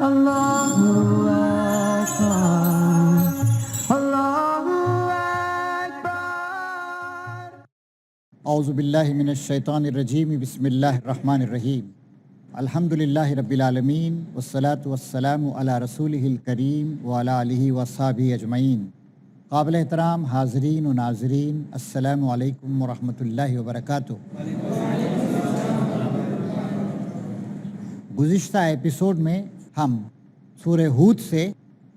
Allahu Akbar, Allahu Akbar. اعوذ باللہ من الشیطان الرجیم، بسم اللہ الرحمن الرحیم۔ الحمدللہ رب العالمین والصلاة والسلام علی رسولہ الکریم وعلی آلہ وصحبہ اجمعین۔ قابل احترام حاضرین و ناظرین، السلام علیکم ورحمۃ اللہ وبرکاتہ۔ گزشتہ ایپیسوڈ میں ہم سورہ ہود سے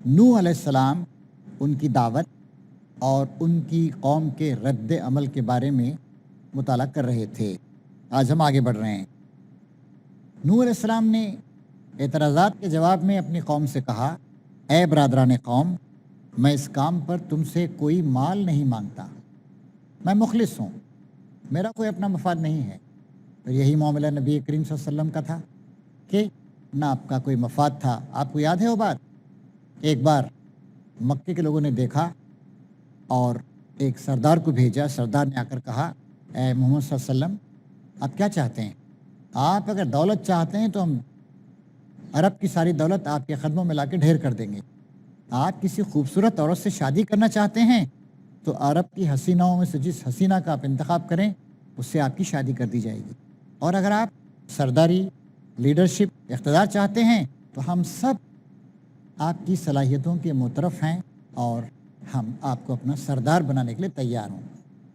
نوح علیہ السلام، ان کی دعوت اور ان کی قوم کے رد عمل کے بارے میں مطالعہ کر رہے تھے۔ آج ہم آگے بڑھ رہے ہیں۔ نوح علیہ السلام نے اعتراضات کے جواب میں اپنی قوم سے کہا، اے برادران قوم، میں اس کام پر تم سے کوئی مال نہیں مانگتا، میں مخلص ہوں، میرا کوئی اپنا مفاد نہیں ہے۔ پھر یہی معاملہ نبی کریم صلی اللہ علیہ وسلم کا تھا کہ نہ آپ کا کوئی مفاد تھا۔ آپ کو یاد ہے وہ بات؟ ایک بار مکے کے لوگوں نے دیکھا اور ایک سردار کو بھیجا۔ سردار نے آ کر کہا، اے محمد صلی اللہ علیہ وسلم، آپ کیا چاہتے ہیں؟ آپ اگر دولت چاہتے ہیں تو ہم عرب کی ساری دولت آپ کے قدموں میں لا کے ڈھیر کر دیں گے۔ آپ کسی خوبصورت عورت سے شادی کرنا چاہتے ہیں تو عرب کی حسیناؤں میں سے جس حسینہ کا آپ انتخاب کریں اس سے آپ کی شادی کر دی جائے گی۔ اور اگر آپ سرداری، لیڈرشپ، اقتدار چاہتے ہیں تو ہم سب آپ کی صلاحیتوں کے معترف ہیں اور ہم آپ کو اپنا سردار بنانے کے لیے تیار ہوں۔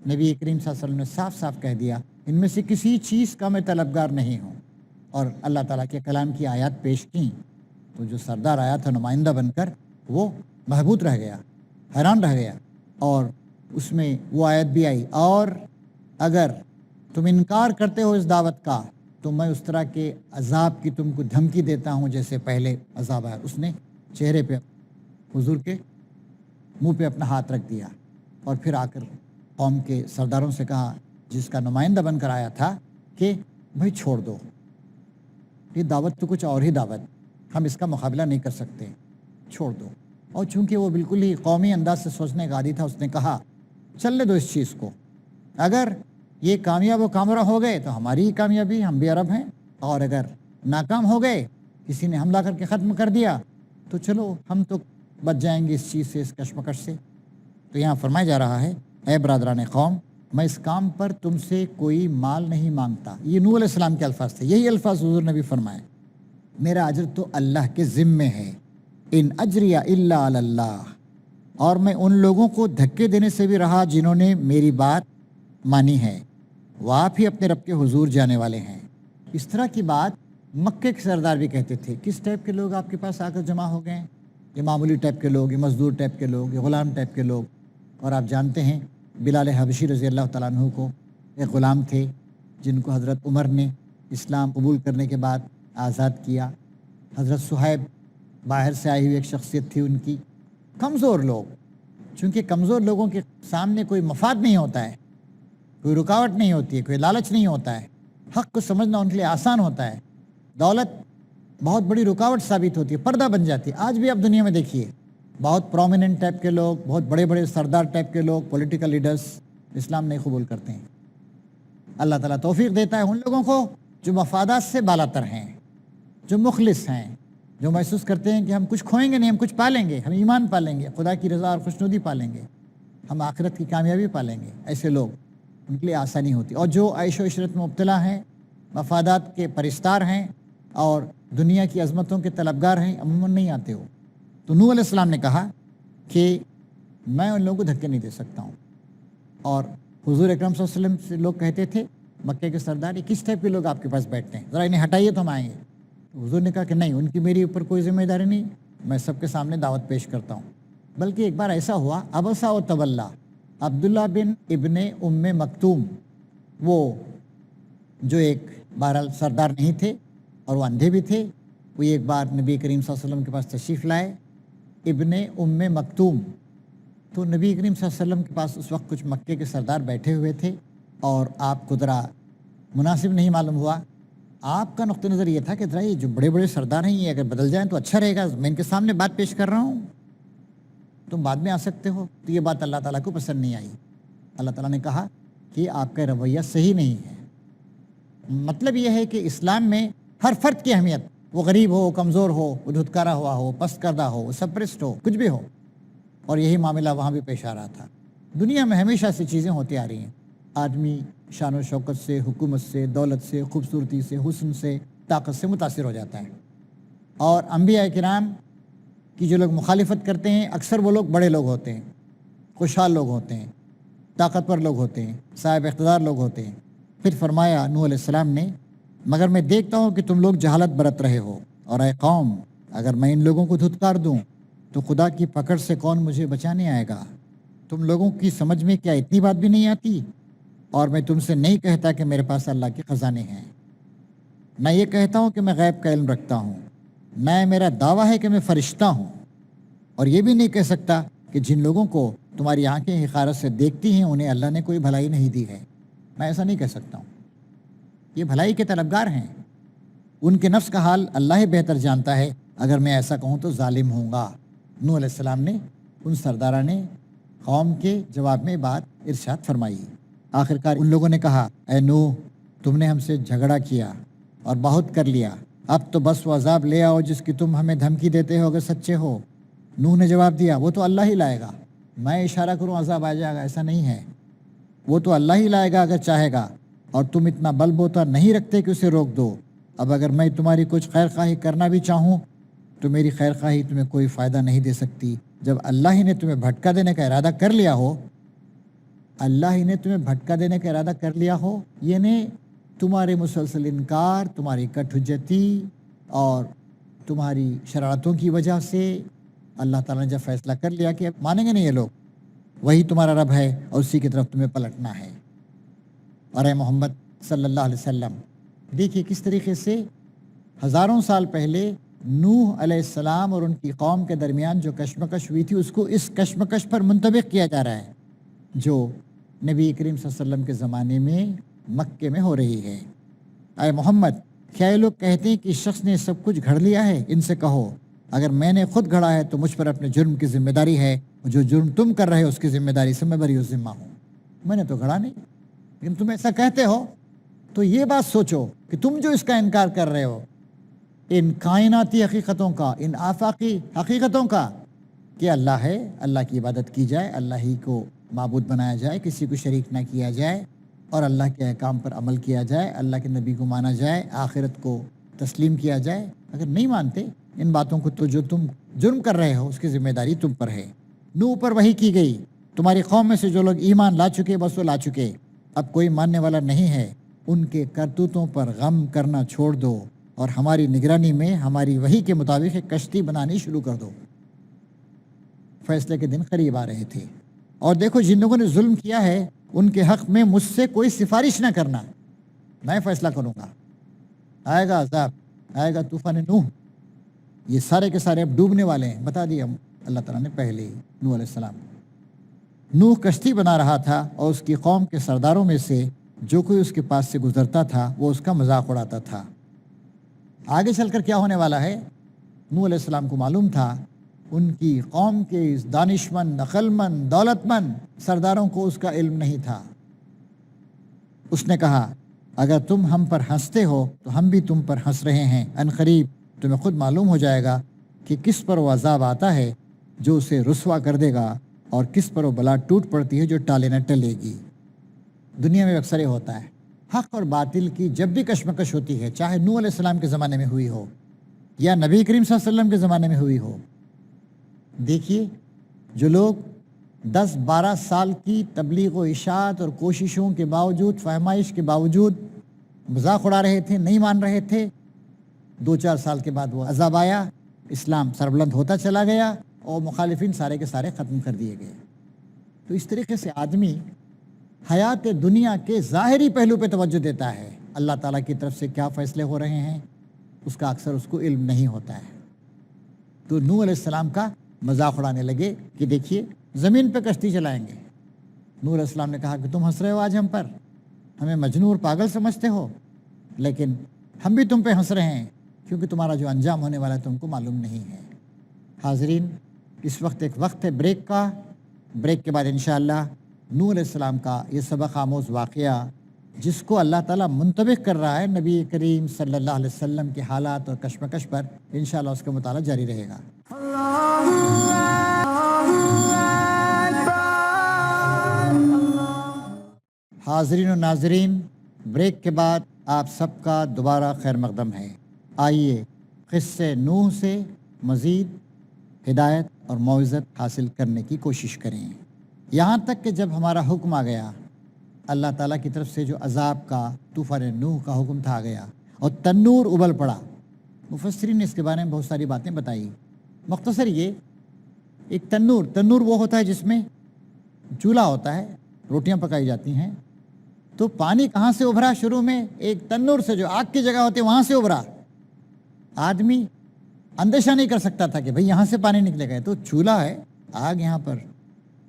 نبی کریم صلی اللہ علیہ وسلم نے صاف صاف کہہ دیا، ان میں سے کسی چیز کا میں طلبگار نہیں ہوں۔ اور اللہ تعالیٰ کے کلام کی آیات پیش کیں تو جو سردار آیا تھا نمائندہ بن کر، وہ محبوط رہ گیا، حیران رہ گیا۔ اور اس میں وہ آیت بھی آئی، اور اگر تم انکار کرتے ہو اس دعوت کا تو میں اس طرح کے عذاب کی تم کو دھمکی دیتا ہوں جیسے پہلے عذاب آیا۔ اس نے چہرے پہ حضور کے منہ پہ اپنا ہاتھ رکھ دیا اور پھر آ کر قوم کے سرداروں سے کہا، جس کا نمائندہ بن کر آیا تھا، کہ بھائی چھوڑ دو، یہ دعوت تو کچھ اور ہی دعوت، ہم اس کا مقابلہ نہیں کر سکتے، چھوڑ دو۔ اور چونکہ وہ بالکل ہی قومی انداز سے سوچنے کا عادی تھا، اس نے کہا چلنے دو اس چیز کو، اگر یہ کامیاب و کامرہ ہو گئے تو ہماری ہی کامیابی، ہم بھی عرب ہیں، اور اگر ناکام ہو گئے، کسی نے حملہ کر کے ختم کر دیا، تو چلو ہم تو بچ جائیں گے اس چیز سے، اس کشمکش سے۔ تو یہاں فرمایا جا رہا ہے، اے برادران قوم، میں اس کام پر تم سے کوئی مال نہیں مانگتا۔ یہ نوح علیہ السلام کے الفاظ تھے، یہی الفاظ حضور نے بھی فرمائے، میرا اجر تو اللہ کے ذمے ہے، ان اجری الا علی اللہ، اور میں ان لوگوں کو دھکے دینے سے بھی رہا جنہوں نے میری بات مانی ہے، وہ آپ ہی اپنے رب کے حضور جانے والے ہیں۔ اس طرح کی بات مکے کے سردار بھی کہتے تھے۔ کس ٹائپ کے لوگ آپ کے پاس آ کر جمع ہو گئے ہیں؟ یہ معمولی ٹائپ کے لوگ، یہ مزدور ٹائپ کے لوگ، یہ غلام ٹائپ کے لوگ۔ اور آپ جانتے ہیں بلال حبشی رضی اللہ تعالیٰ عنہ کو ایک غلام تھے جن کو حضرت عمر نے اسلام قبول کرنے کے بعد آزاد کیا۔ حضرت صہیب باہر سے آئی ہوئی ایک شخصیت تھی ان کی۔ کمزور لوگ، چونکہ کمزور لوگوں کے سامنے کوئی مفاد نہیں ہوتا ہے، کوئی رکاوٹ نہیں ہوتی ہے، کوئی لالچ نہیں ہوتا ہے، حق کو سمجھنا ان کے لیے آسان ہوتا ہے۔ دولت بہت بڑی رکاوٹ ثابت ہوتی ہے، پردہ بن جاتی ہے۔ آج بھی آپ دنیا میں دیکھیے، بہت پرومیننٹ ٹائپ کے لوگ، بہت بڑے بڑے سردار ٹائپ کے لوگ، پولیٹیکل لیڈرز اسلام نہیں قبول کرتے ہیں۔ اللہ تعالیٰ توفیق دیتا ہے ان لوگوں کو جو مفادات سے بالاتر ہیں، جو مخلص ہیں، جو محسوس کرتے ہیں کہ ہم کچھ کھوئیں گے نہیں، ہم کچھ پالیں گے، ہم ایمان پالیں گے، خدا کی رضا اور خوشنودی پالیں گے، ہم آخرت کی کامیابی پالیں گے۔ ایسے لوگ، ان کے لیے آسانی ہوتی ہے۔ اور جو عیش و عشرت میں مبتلا ہیں، مفادات کے پرستار ہیں اور دنیا کی عظمتوں کے طلبگار ہیں، عموماً نہیں آتے ہو۔ تو نوح علیہ السلام نے کہا کہ میں ان لوگوں کو دھکے نہیں دے سکتا ہوں۔ اور حضور اکرم صلی اللہ علیہ وسلم سے لوگ کہتے تھے، مکے کے سردار، یہ کس ٹائپ کے لوگ آپ کے پاس بیٹھتے ہیں، ذرا انہیں ہٹائیے تو ہم آئیں گے۔ حضور نے کہا کہ نہیں، ان کی میری اوپر کوئی ذمہ داری نہیں، میں سب کے سامنے دعوت پیش کرتا ہوں۔ بلکہ ایک بار ایسا ہوا، ابسا و تولا، عبداللہ بن ابن ام مکتوم، وہ جو ایک بہرحال سردار نہیں تھے اور وہ اندھے بھی تھے، وہ ایک بار نبی کریم صلی اللہ علیہ وسلم کے پاس تشریف لائے، ابن ام مکتوم۔ تو نبی کریم صلی اللہ علیہ وسلم کے پاس اس وقت کچھ مکے کے سردار بیٹھے ہوئے تھے اور آپ کو ذرا مناسب نہیں معلوم ہوا۔ آپ کا نقطہ نظر یہ تھا کہ ذرا یہ جو بڑے بڑے سردار ہیں یہ اگر بدل جائیں تو اچھا رہے گا، میں ان کے سامنے بات پیش کر رہا ہوں، تم بعد میں آ سکتے ہو۔ تو یہ بات اللہ تعالیٰ کو پسند نہیں آئی۔ اللہ تعالیٰ نے کہا کہ آپ کا رویہ صحیح نہیں ہے۔ مطلب یہ ہے کہ اسلام میں ہر فرد کی اہمیت وہ غریب ہو، کمزور ہو، وہ دھتکارا ہوا ہو، پست کردہ ہو، وہ سپریسڈ ہو، کچھ بھی ہو، اور یہی معاملہ وہاں بھی پیش آ رہا تھا۔ دنیا میں ہمیشہ سے چیزیں ہوتی آ رہی ہیں، آدمی شان و شوکت سے، حکومت سے، دولت سے، خوبصورتی سے، حسن سے، طاقت سے متاثر ہو جاتا ہے، اور انبیاء کرام کی جو لوگ مخالفت کرتے ہیں اکثر وہ لوگ بڑے لوگ ہوتے ہیں، خوشحال لوگ ہوتے ہیں، طاقتور لوگ ہوتے ہیں، صاحب اقتدار لوگ ہوتے ہیں۔ پھر فرمایا نوح علیہ السلام نے، مگر میں دیکھتا ہوں کہ تم لوگ جہالت برت رہے ہو، اور اے قوم، اگر میں ان لوگوں کو دھتکار دوں تو خدا کی پکڑ سے کون مجھے بچانے آئے گا؟ تم لوگوں کی سمجھ میں کیا اتنی بات بھی نہیں آتی؟ اور میں تم سے نہیں کہتا کہ میرے پاس اللہ کے خزانے ہیں، نہ یہ کہتا ہوں کہ میں غیب کا علم رکھتا ہوں، نہ میرا دعویٰ ہے کہ میں فرشتہ ہوں، اور یہ بھی نہیں کہہ سکتا کہ جن لوگوں کو تمہاری آنکھیں حقارت سے دیکھتی ہیں انہیں اللہ نے کوئی بھلائی نہیں دی ہے، میں ایسا نہیں کہہ سکتا ہوں۔ یہ بھلائی کے طلبگار ہیں، ان کے نفس کا حال اللہ ہی بہتر جانتا ہے، اگر میں ایسا کہوں تو ظالم ہوں گا۔ نوح علیہ السلام نے ان سرداران قوم کے جواب میں بات ارشاد فرمائی۔ آخرکار ان لوگوں نے کہا، اے نوح، تم نے ہم سے جھگڑا کیا اور بہت کر لیا، اب تو بس وہ عذاب لے آؤ جس کی تم ہمیں دھمکی دیتے ہو اگر سچے ہو۔ نوح نے جواب دیا، وہ تو اللہ ہی لائے گا، میں اشارہ کروں عذاب آ جائے گا ایسا نہیں ہے، وہ تو اللہ ہی لائے گا اگر چاہے گا، اور تم اتنا بل بوتا نہیں رکھتے کہ اسے روک دو۔ اب اگر میں تمہاری کچھ خیر خواہی کرنا بھی چاہوں تو میری خیر خواہی تمہیں کوئی فائدہ نہیں دے سکتی۔ جب اللہ ہی نے تمہیں بھٹکا دینے کا ارادہ کر لیا ہو، اللہ ہی نے تمہیں بھٹکا دینے کا ارادہ کر لیا ہو، یعنی تمہارے مسلسل انکار، تمہاری کٹ حجتی اور تمہاری شرارتوں کی وجہ سے اللہ تعالیٰ نے جب فیصلہ کر لیا کہ اب مانیں گے نہیں یہ لوگ، وہی تمہارا رب ہے اور اسی کی طرف تمہیں پلٹنا ہے۔ اور اے محمد صلی اللہ علیہ وسلم، دیکھیے کس طریقے سے ہزاروں سال پہلے نوح علیہ السلام اور ان کی قوم کے درمیان جو کشمکش ہوئی تھی اس کو اس کشمکش پر منطبق کیا جا رہا ہے جو نبی کریم صلی اللہ علیہ وسلم کے زمانے میں مکے میں ہو رہی ہے۔ اے محمد، کیا یہ لوگ کہتے ہیں کہ اس شخص نے سب کچھ گھڑ لیا ہے؟ ان سے کہو، اگر میں نے خود گھڑا ہے تو مجھ پر اپنے جرم کی ذمہ داری ہے، جو جرم تم کر رہے ہو اس کی ذمہ داری سے میں بری ذمہ ہوں۔ میں نے تو گھڑا نہیں، لیکن تم ایسا کہتے ہو تو یہ بات سوچو کہ تم جو اس کا انکار کر رہے ہو، ان کائناتی حقیقتوں کا، ان آفاقی حقیقتوں کا کہ اللہ ہے، اللہ کی عبادت کی جائے، اللہ ہی کو معبود بنایا جائے، کسی کو شریک نہ کیا جائے، اور اللہ کے احکام پر عمل کیا جائے، اللہ کے نبی کو مانا جائے، آخرت کو تسلیم کیا جائے، اگر نہیں مانتے ان باتوں کو تو جو تم جرم کر رہے ہو اس کی ذمہ داری تم پر ہے۔ نوح پر وحی کی گئی، تمہاری قوم میں سے جو لوگ ایمان لا چکے بس وہ لا چکے، اب کوئی ماننے والا نہیں ہے، ان کے کرتوتوں پر غم کرنا چھوڑ دو اور ہماری نگرانی میں ہماری وحی کے مطابق ایک کشتی بنانی شروع کر دو۔ فیصلے کے دن قریب آ رہے تھے، اور دیکھو جن لوگوں نے ظلم کیا ہے ان کے حق میں مجھ سے کوئی سفارش نہ کرنا، میں فیصلہ کروں گا، آئے گا عذاب، آئے گا طوفان نوح، یہ سارے کے سارے اب ڈوبنے والے ہیں، بتا دیا اللہ تعالیٰ نے پہلے ہی نوح علیہ السلام۔ نوح کشتی بنا رہا تھا اور اس کی قوم کے سرداروں میں سے جو کوئی اس کے پاس سے گزرتا تھا وہ اس کا مذاق اڑاتا تھا۔ آگے چل کر کیا ہونے والا ہے نوح علیہ السلام کو معلوم تھا، ان کی قوم کے اس دانش مند، عقل مند، دولت مند سرداروں کو اس کا علم نہیں تھا۔ اس نے کہا، اگر تم ہم پر ہنستے ہو تو ہم بھی تم پر ہنس رہے ہیں، ان قریب تمہیں خود معلوم ہو جائے گا کہ کس پر وہ عذاب آتا ہے جو اسے رسوا کر دے گا، اور کس پر وہ بلا ٹوٹ پڑتی ہے جو ٹالے نہ ٹلے گی۔ دنیا میں اکثر یہ ہوتا ہے، حق اور باطل کی جب بھی کشمکش ہوتی ہے، چاہے نوح علیہ السلام کے زمانے میں ہوئی ہو یا نبی کریم صلی اللہ علیہ وسلم کے زمانے میں ہوئی ہو، دیکھیے جو لوگ 10-12 سال کی تبلیغ و اشاعت اور کوششوں کے باوجود، فہمائش کے باوجود مذاق اڑا رہے تھے، نہیں مان رہے تھے، 2-4 سال کے بعد وہ عذاب آیا، اسلام سربلند ہوتا چلا گیا اور مخالفین سارے کے سارے ختم کر دیے گئے۔ تو اس طریقے سے آدمی حیات دنیا کے ظاہری پہلو پہ توجہ دیتا ہے، اللہ تعالیٰ کی طرف سے کیا فیصلے ہو رہے ہیں اس کا اکثر اس کو علم نہیں ہوتا ہے۔ تو نوح علیہ السلام کا مذاق اڑانے لگے کہ دیکھیے زمین پہ کشتی چلائیں گے۔ نوح علیہ السلام نے کہا کہ تم ہنس رہے ہو آج ہم پر، ہمیں مجنون اور پاگل سمجھتے ہو، لیکن ہم بھی تم پہ ہنس رہے ہیں کیونکہ تمہارا جو انجام ہونے والا ہے تم کو معلوم نہیں ہے۔ حاضرین، اس وقت ایک وقت ہے بریک کا، بریک کے بعد انشاءاللہ نوح علیہ السلام کا یہ سبق آموز واقعہ جس کو اللہ تعالیٰ منطبق کر رہا ہے نبی کریم صلی اللہ علیہ وسلم کے حالات اور کشمکش پر، انشاءاللہ اس کا مطالعہ جاری رہے گا۔ حاضرین و ناظرین، بریک کے بعد آپ سب کا دوبارہ خیر مقدم ہے۔ آئیے قصے نوح سے مزید ہدایت اور موعظت حاصل کرنے کی کوشش کریں، یہاں تک کہ جب ہمارا حکم آ گیا، اللہ تعالیٰ کی طرف سے جو عذاب کا، طوفان نوح کا حکم تھا آ گیا اور تنور ابل پڑا۔ مفسرین نے اس کے بارے میں بہت ساری باتیں بتائی، مختصر یہ، ایک تنور وہ ہوتا ہے جس میں چولہا ہوتا ہے، روٹیاں پکائی جاتی ہیں، تو پانی کہاں سے ابھرا؟ شروع میں ایک تنور سے، جو آگ کی جگہ ہوتی ہے وہاں سے ابھرا۔ آدمی اندیشہ نہیں کر سکتا تھا کہ بھئی یہاں سے پانی نکلے گا، تو چولہا ہے، آگ یہاں پر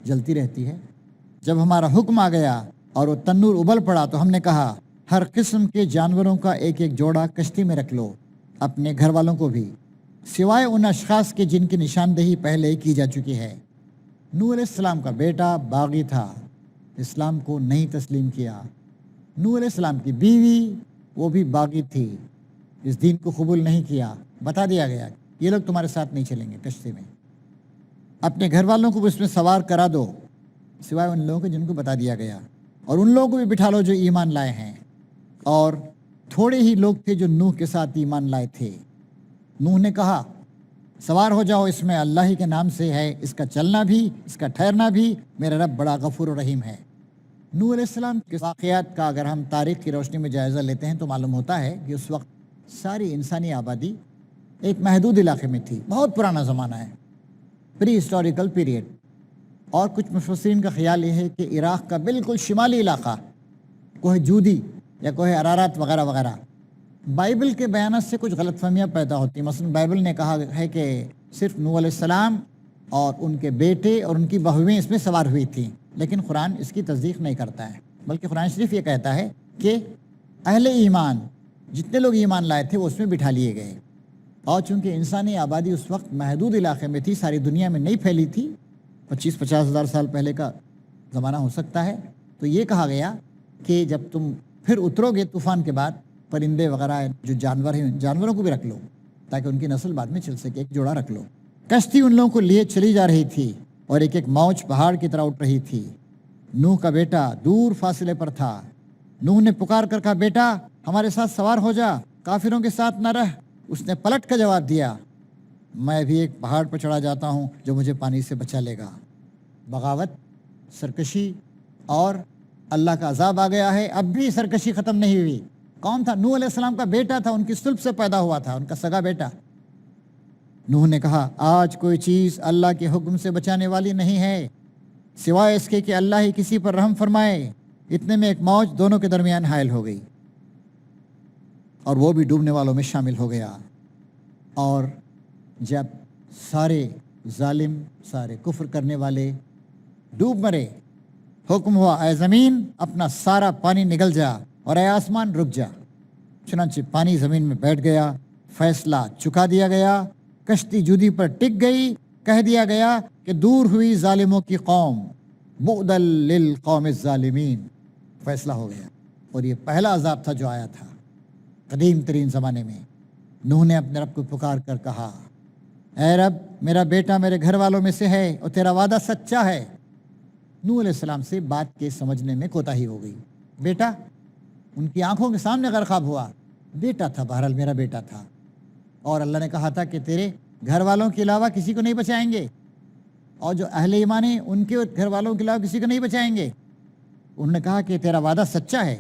جلتی رہتی ہے۔ جب ہمارا حکم آ گیا اور وہ تنور ابل پڑا تو ہم نے کہا ہر قسم کے جانوروں کا ایک ایک جوڑا کشتی میں رکھ لو، اپنے گھر والوں کو بھی، سوائے ان اشخاص کے جن کی نشاندہی پہلے کی جا چکی ہے۔ نوح علیہ السلام کا بیٹا باغی تھا، اسلام کو نہیں تسلیم کیا۔ نوح علیہ السلام کی بیوی وہ بھی باغی تھی، اس دین کو قبول نہیں کیا۔ بتا دیا گیا یہ لوگ تمہارے ساتھ نہیں چلیں گے کشتی میں، اپنے گھر والوں کو بھی اس میں سوار کرا دو، سوائے ان لوگوں کو جن کو بتا دیا گیا، اور ان لوگوں کو بھی بٹھا لو جو ایمان لائے ہیں۔ اور تھوڑے ہی لوگ تھے جو نوح کے ساتھ ایمان لائے تھے۔ نوح نے کہا سوار ہو جاؤ، اس میں اللہ ہی کے نام سے ہے، اس کا چلنا بھی، اس کا ٹھہرنا بھی، میرا رب بڑا غفور و رحیم ہے۔ نوح علیہ السلام کے واقعات کا اگر ہم تاریخ کی روشنی میں جائزہ لیتے ہیں تو معلوم ہوتا ہے کہ اس وقت ساری انسانی آبادی ایک محدود علاقے میں تھی، بہت پرانا زمانہ ہے، پری ہسٹوریکل پیریڈ۔ اور کچھ مفسرین کا خیال یہ ہے کہ عراق کا بالکل شمالی علاقہ، کوہ جودی یا کوہ ارارات وغیرہ وغیرہ۔ بائبل کے بیانات سے کچھ غلط فہمیاں پیدا ہوتی ہیں، مثلا بائبل نے کہا ہے کہ صرف نوح علیہ السلام اور ان کے بیٹے اور ان کی بہویں اس میں سوار ہوئی تھیں، لیکن قرآن اس کی تصدیق نہیں کرتا ہے، بلکہ قرآن شریف یہ کہتا ہے کہ اہل ایمان، جتنے لوگ ایمان لائے تھے وہ اس میں بٹھا لیے گئے۔ اور چونکہ انسانی آبادی اس وقت محدود علاقے میں تھی، ساری دنیا میں نہیں پھیلی تھی، 25-50 ہزار سال پہلے کا زمانہ ہو سکتا ہے، تو یہ کہا گیا کہ جب تم پھر اترو گے طوفان کے بعد، پرندے وغیرہ جو جانور ہیں جانوروں کو بھی رکھ لو تاکہ ان کی نسل بعد میں چل سکے، ایک جوڑا رکھ لو۔ کشتی ان لوگوں کو لیے چلی جا رہی تھی اور ایک ایک موج پہاڑ کی طرح اٹھ رہی تھی۔ نوح کا بیٹا دور فاصلے پر تھا۔ نوح نے پکار کر کہا بیٹا ہمارے ساتھ سوار ہو جا، کافروں کے ساتھ نہ رہ۔ اس نے پلٹ کر جواب دیا میں بھی ایک پہاڑ پر چڑھا جاتا ہوں جو مجھے پانی سے بچا لے گا۔ بغاوت، سرکشی اور اللہ کا عذاب آ گیا ہے، اب بھی سرکشی ختم نہیں ہوئی۔ کون تھا؟ نوح علیہ السلام کا بیٹا تھا، ان کی صلب سے پیدا ہوا تھا، ان کا سگا بیٹا۔ نوح نے کہا آج کوئی چیز اللہ کے حکم سے بچانے والی نہیں ہے سوائے اس کے کہ اللہ ہی کسی پر رحم فرمائے۔ اتنے میں ایک موج دونوں کے درمیان حائل ہو گئی اور وہ بھی ڈوبنے والوں میں شامل ہو گیا۔ اور جب سارے ظالم، سارے کفر کرنے والے ڈوب مرے، حکم ہوا اے زمین اپنا سارا پانی نگل جا اور اے آسمان رک جا۔ چنانچہ پانی زمین میں بیٹھ گیا، فیصلہ چکا دیا گیا، کشتی جودی پر ٹک گئی، کہہ دیا گیا کہ دور ہوئی ظالموں کی قوم، بعدا للقوم الظالمین، فیصلہ ہو گیا۔ اور یہ پہلا عذاب تھا جو آیا تھا قدیم ترین زمانے میں۔ نوح نے اپنے رب کو پکار کر کہا اے رب میرا بیٹا میرے گھر والوں میں سے ہے اور تیرا وعدہ سچا ہے۔ نوح علیہ السلام سے بات کے سمجھنے میں کوتاہی ہو گئی۔ بیٹا ان کی آنکھوں کے سامنے غرقاب ہوا، بیٹا تھا، بہرحال میرا بیٹا تھا، اور اللہ نے کہا تھا کہ تیرے گھر والوں کے علاوہ کسی کو نہیں بچائیں گے، اور جو اہل ایمان ہیں ان کے گھر والوں کے علاوہ کسی کو نہیں بچائیں گے۔ انہوں نے کہا کہ تیرا وعدہ سچا ہے،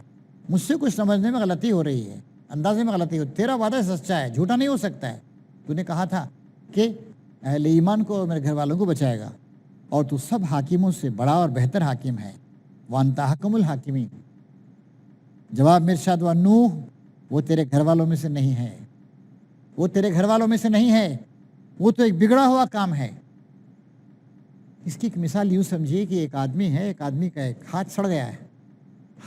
مجھ سے کچھ سمجھنے میں غلطی ہو رہی ہے، اندازے میں غلطی ہو، تیرا وعدہ سچا ہے، جھوٹا نہیں ہو سکتا ہے۔ تو نے کہا تھا کہ اہل ایمان کو اور میرے گھر والوں کو بچائے گا، اور تو سب حاکموں سے بڑا اور بہتر حاکم ہے، وانت احکم الحاکمین۔ جواب میں ارشاد ہوا نوح وہ تیرے گھر والوں میں سے نہیں ہے، وہ تیرے گھر والوں میں سے نہیں ہے، وہ تو ایک بگڑا ہوا کام ہے۔ اس کی ایک مثال یوں سمجھیے کہ ایک آدمی ہے، ایک آدمی کا ایک ہاتھ سڑ گیا ہے،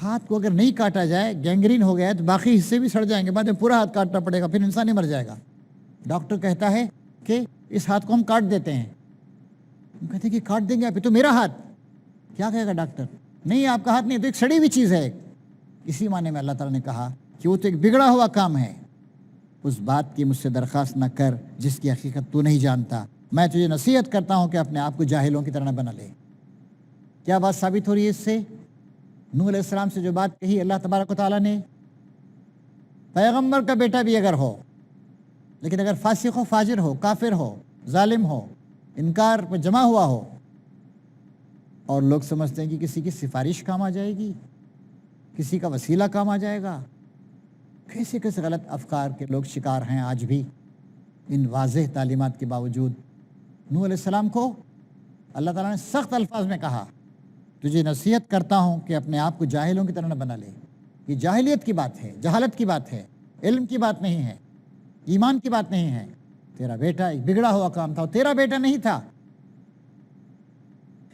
ہاتھ کو اگر نہیں کاٹا جائے، گینگرین ہو گیا ہے، تو باقی حصے بھی سڑ جائیں گے، بعد میں پورا ہاتھ کاٹنا پڑے گا، پھر انسان ہی مر جائے گا۔ ڈاکٹر کہتا ہے کہ اس ہاتھ کو ہم کاٹ دیتے ہیں، ہم کہتے ہیں کہ کاٹ دیں گے آپ، تو میرا ہاتھ، کیا کہے گا ڈاکٹر؟ نہیں آپ کا ہاتھ نہیں، تو ایک سڑی ہوئی چیز ہے، اسی معنی میں اللہ تعالیٰ نے کہا کہ وہ تو ایک بگڑا ہوا کام ہے، اس بات کی مجھ سے درخواست نہ کر جس کی حقیقت تو نہیں جانتا، میں تجھے نصیحت کرتا ہوں کہ اپنے آپ کو جاہلوں کی طرح نہ بنا لے۔ کیا بات ثابت ہو رہی ہے اس سے؟ نوح علیہ السلام سے جو بات کہی اللہ تبارک و تعالیٰ نے، پیغمبر کا بیٹا بھی اگر ہو لیکن اگر فاسق ہو، فاجر ہو، کافر ہو، ظالم ہو، انکار پہ جمع ہوا ہو، اور لوگ سمجھتے ہیں کہ کسی کی سفارش کام آ جائے گی، کسی کا وسیلہ کام آ جائے گا، کیسے کیسے غلط افکار کے لوگ شکار ہیں آج بھی ان واضح تعلیمات کے باوجود۔ نوح علیہ السلام کو اللہ تعالیٰ نے سخت الفاظ میں کہا تجھے نصیحت کرتا ہوں کہ اپنے آپ کو جاہلوں کی طرح نہ بنا لے۔ یہ جاہلیت کی بات ہے، جہالت کی بات ہے، علم کی بات نہیں ہے، ایمان کی بات نہیں ہے۔ تیرا بیٹا ایک بگڑا ہوا کام تھا، تیرا بیٹا نہیں تھا۔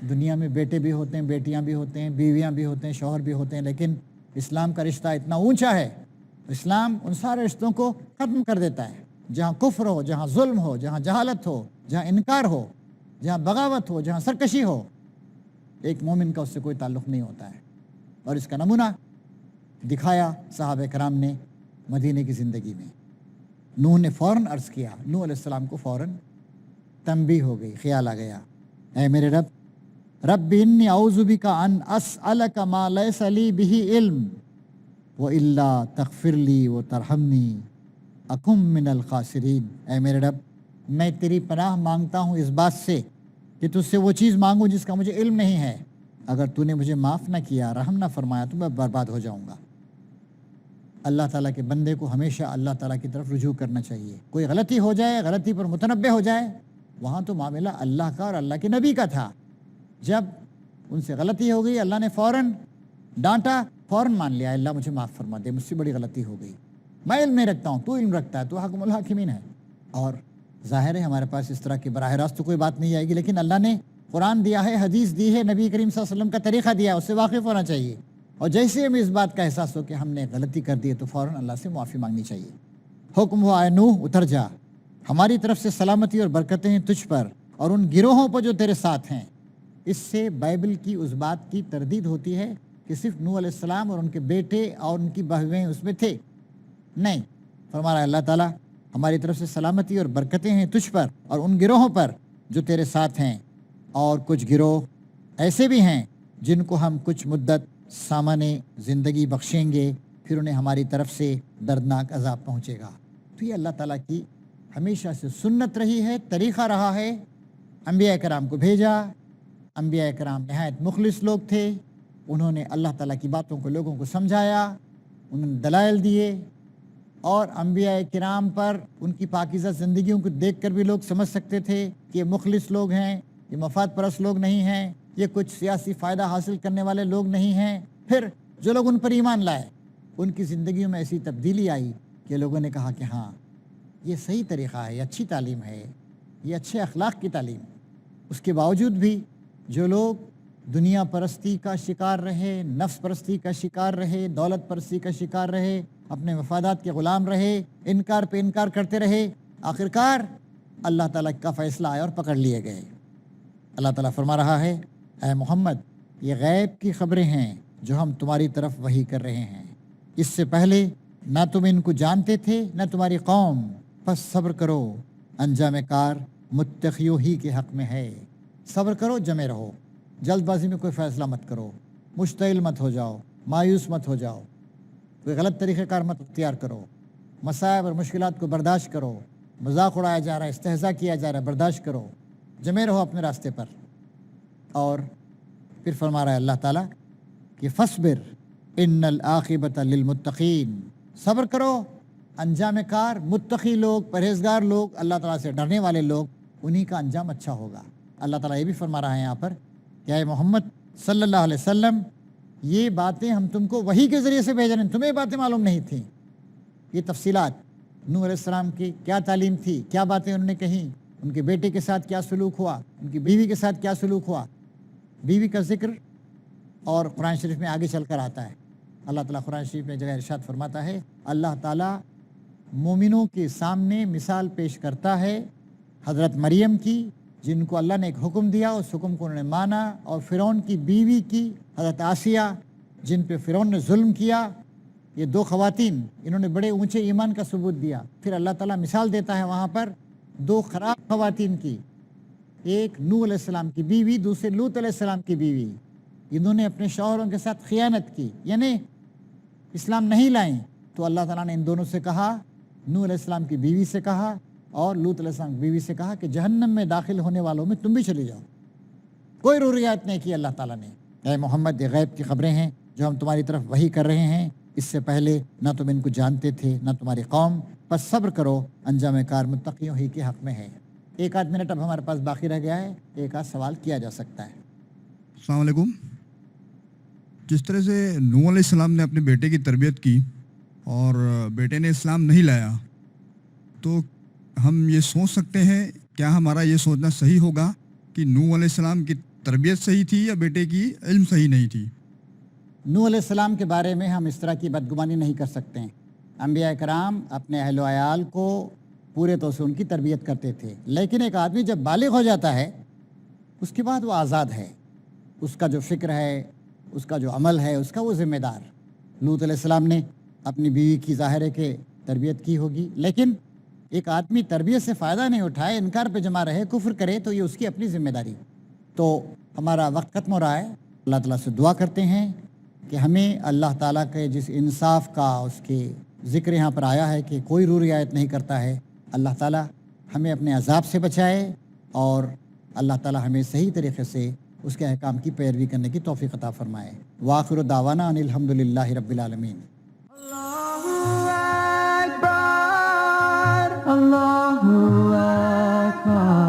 دنیا میں بیٹے بھی ہوتے ہیں، بیٹیاں بھی ہوتے ہیں، بیویاں بھی ہوتے ہیں، شوہر بھی ہوتے ہیں، لیکن اسلام کا رشتہ اتنا اونچا ہے، اسلام ان سارے رشتوں کو ختم کر دیتا ہے۔ جہاں کفر ہو، جہاں ظلم ہو، جہاں جہالت ہو، جہاں انکار ہو، جہاں بغاوت ہو، جہاں سرکشی ہو، ایک مومن کا اس سے کوئی تعلق نہیں ہوتا ہے۔ اور اس کا نمونہ دکھایا صحابہ کرام نے مدینے کی زندگی میں۔ نوح نے فوراً عرض کیا، نوح علیہ السلام کو فوراً تنبیہ ہو گئی، خیال آ گیا، اے میرے رب انی اعوذ بک ان اسألک ما لیس لی بہ علم والا تغفر لی وترحمنی اکن من الخاسرین۔ اے میرے رب، میں تیری پناہ مانگتا ہوں اس بات سے کہ تجھ سے وہ چیز مانگوں جس کا مجھے علم نہیں ہے، اگر تو نے مجھے معاف نہ کیا، رحم نہ فرمایا تو میں برباد ہو جاؤں گا۔ اللہ تعالیٰ کے بندے کو ہمیشہ اللہ تعالیٰ کی طرف رجوع کرنا چاہیے۔ کوئی غلطی ہو جائے، غلطی پر متنبہ ہو جائے، وہاں تو معاملہ اللہ کا اور اللہ کے نبی کا تھا۔ جب ان سے غلطی ہو گئی، اللہ نے فوراً ڈانٹا، فوراً مان لیا، اللہ مجھے معاف فرما دے، مجھ سے بڑی غلطی ہو گئی، میں علم نہیں رکھتا ہوں، تو علم رکھتا ہے، تو حکم الحاکمین ہے۔ اور ظاہر ہے ہمارے پاس اس طرح کی براہ راست تو کوئی بات نہیں آئے گی، لیکن اللہ نے قرآن دیا ہے، حدیث دی ہے، نبی کریم صلی اللہ علیہ وسلم کا طریقہ دیا ہے، اس سے واقف ہونا چاہیے۔ اور جیسے ہمیں اس بات کا احساس ہو کہ ہم نے غلطی کر دی ہے تو فوراً اللہ سے معافی مانگنی چاہیے۔ حکم ہوا اے نوح اتر جا، ہماری طرف سے سلامتی اور برکتیں ہیں تجھ پر اور ان گروہوں پر جو تیرے ساتھ ہیں۔ اس سے بائبل کی اس بات کی تردید ہوتی ہے کہ صرف نوح علیہ السلام اور ان کے بیٹے اور ان کی بہویں اس میں تھے، نہیں، فرما رہا ہے اللہ تعالیٰ ہماری طرف سے سلامتی اور برکتیں ہیں تجھ پر اور ان گروہوں پر جو تیرے ساتھ ہیں، اور کچھ گروہ ایسے بھی ہیں جن کو ہم کچھ مدت سامانے زندگی بخشیں گے، پھر انہیں ہماری طرف سے دردناک عذاب پہنچے گا۔ تو یہ اللہ تعالیٰ کی ہمیشہ سے سنت رہی ہے، طریقہ رہا ہے۔ انبیاء کرام کو بھیجا، انبیاء کرام نہایت مخلص لوگ تھے، انہوں نے اللہ تعالیٰ کی باتوں کو لوگوں کو سمجھایا، انہوں نے دلائل دیے، اور انبیاء کرام پر ان کی پاکیزہ زندگیوں کو دیکھ کر بھی لوگ سمجھ سکتے تھے کہ یہ مخلص لوگ ہیں، یہ مفاد پرست لوگ نہیں ہیں، یہ کچھ سیاسی فائدہ حاصل کرنے والے لوگ نہیں ہیں۔ پھر جو لوگ ان پر ایمان لائے، ان کی زندگیوں میں ایسی تبدیلی آئی کہ لوگوں نے کہا کہ ہاں یہ صحیح طریقہ ہے، یہ اچھی تعلیم ہے، یہ اچھے اخلاق کی تعلیم۔ اس کے باوجود بھی جو لوگ دنیا پرستی کا شکار رہے، نفس پرستی کا شکار رہے، دولت پرستی کا شکار رہے، اپنے مفادات کے غلام رہے، انکار پہ انکار کرتے رہے، آخرکار اللہ تعالیٰ کا فیصلہ آیا اور پکڑ لیے گئے۔ اللہ تعالیٰ فرما رہا ہے اے محمد، یہ غیب کی خبریں ہیں جو ہم تمہاری طرف وحی کر رہے ہیں، اس سے پہلے نہ تم ان کو جانتے تھے نہ تمہاری قوم، پس صبر کرو، انجام کار متقیوں ہی کے حق میں ہے۔ صبر کرو، جمے رہو، جلد بازی میں کوئی فیصلہ مت کرو، مشتعل مت ہو جاؤ، مایوس مت ہو جاؤ، کوئی غلط طریقہ کار مت اختیار کرو، مصائب اور مشکلات کو برداشت کرو، مذاق اڑایا جا رہا ہے، استہزاء کیا جا رہا ہے، برداشت کرو، جمے رہو اپنے راستے پر۔ اور پھر فرما رہا ہے اللہ تعالیٰ کہ فصبر ان العاقبۃ للمتقین، صبر کرو، انجام کار متقی لوگ، پرہیزگار لوگ، اللہ تعالیٰ سے ڈرنے والے لوگ، انہی کا انجام اچھا ہوگا۔ اللہ تعالیٰ یہ بھی فرما رہا ہے یہاں پر کہ اے محمد صلی اللہ علیہ وسلم، یہ باتیں ہم تم کو وحی کے ذریعے سے بھیج رہے ہیں، تمہیں یہ باتیں معلوم نہیں تھیں۔ یہ تفصیلات نوح علیہ السلام کی کیا تعلیم تھی، کیا باتیں انہوں نے کہیں، ان کے بیٹے کے ساتھ کیا سلوک ہوا، ان کی بیوی کے ساتھ کیا سلوک ہوا۔ بیوی کا ذکر اور قرآن شریف میں آگے چل کر آتا ہے۔ اللہ تعالیٰ قرآن شریف میں جگہ ارشاد فرماتا ہے، اللہ تعالیٰ مومنوں کے سامنے مثال پیش کرتا ہے حضرت مریم کی، جن کو اللہ نے ایک حکم دیا، اس حکم کو انہوں نے مانا، اور فرعون کی بیوی کی حضرت آسیہ، جن پہ فرعون نے ظلم کیا، یہ دو خواتین انہوں نے بڑے اونچے ایمان کا ثبوت دیا. پھر اللہ تعالیٰ مثال دیتا ہے وہاں پر دو خراب خواتین کی, ایک نوح علیہ السلام کی بیوی, دوسرے لوط علیہ السلام کی بیوی. انہوں نے اپنے شوہروں کے ساتھ خیانت کی, یعنی اسلام نہیں لائیں. تو اللہ تعالیٰ نے ان دونوں سے کہا, نوح علیہ السلام کی بیوی سے کہا اور لوط علیہ السلام کی بیوی سے کہا کہ جہنم میں داخل ہونے والوں میں تم بھی چلے جاؤ. کوئی رعایت نہیں کی اللہ تعالیٰ نے. اے محمد, یہ غیب کی خبریں ہیں جو ہم تمہاری طرف وحی کر رہے ہیں. اس سے پہلے نہ تم ان کو جانتے تھے نہ تمہاری قوم. بس صبر کرو, انجام کار متقیوں ہی کے حق میں ہے. ایک آدھ منٹ اب ہمارے پاس باقی رہ گیا ہے, ایک آدھ سوال کیا جا سکتا ہے. السلام علیکم. جس طرح سے نوح علیہ السلام نے اپنے بیٹے کی تربیت کی اور بیٹے نے اسلام نہیں لایا, تو ہم یہ سوچ سکتے ہیں, کیا ہمارا یہ سوچنا صحیح ہوگا کہ نوح علیہ السلام کی تربیت صحیح تھی یا بیٹے کی علم صحیح نہیں تھی؟ نوح علیہ السلام کے بارے میں ہم اس طرح کی بدگمانی نہیں کر سکتے ہیں. انبیاء کرام اپنے اہل و عیال کو پورے طور سے ان کی تربیت کرتے تھے, لیکن ایک آدمی جب بالغ ہو جاتا ہے اس کے بعد وہ آزاد ہے. اس کا جو فکر ہے, اس کا جو عمل ہے, اس کا وہ ذمہ دار. لوط علیہ السلام نے اپنی بیوی کی ظاہر ہے کہ تربیت کی ہوگی, لیکن ایک آدمی تربیت سے فائدہ نہیں اٹھائے, انکار پہ جمع رہے, کفر کرے, تو یہ اس کی اپنی ذمہ داری. تو ہمارا وقت ختم ہو رہا ہے. اللہ تعالیٰ سے دعا کرتے ہیں کہ ہمیں اللہ تعالیٰ کے جس انصاف کا اس کے ذکر یہاں پر آیا ہے کہ کوئی رعایت نہیں کرتا ہے, اللہ تعالیٰ ہمیں اپنے عذاب سے بچائے اور اللہ تعالیٰ ہمیں صحیح طریقے سے اس کے احکام کی پیروی کرنے کی توفیق عطا فرمائے. وآخر دعوانا ان الحمدللہ رب العالمین. Allahu Akbar.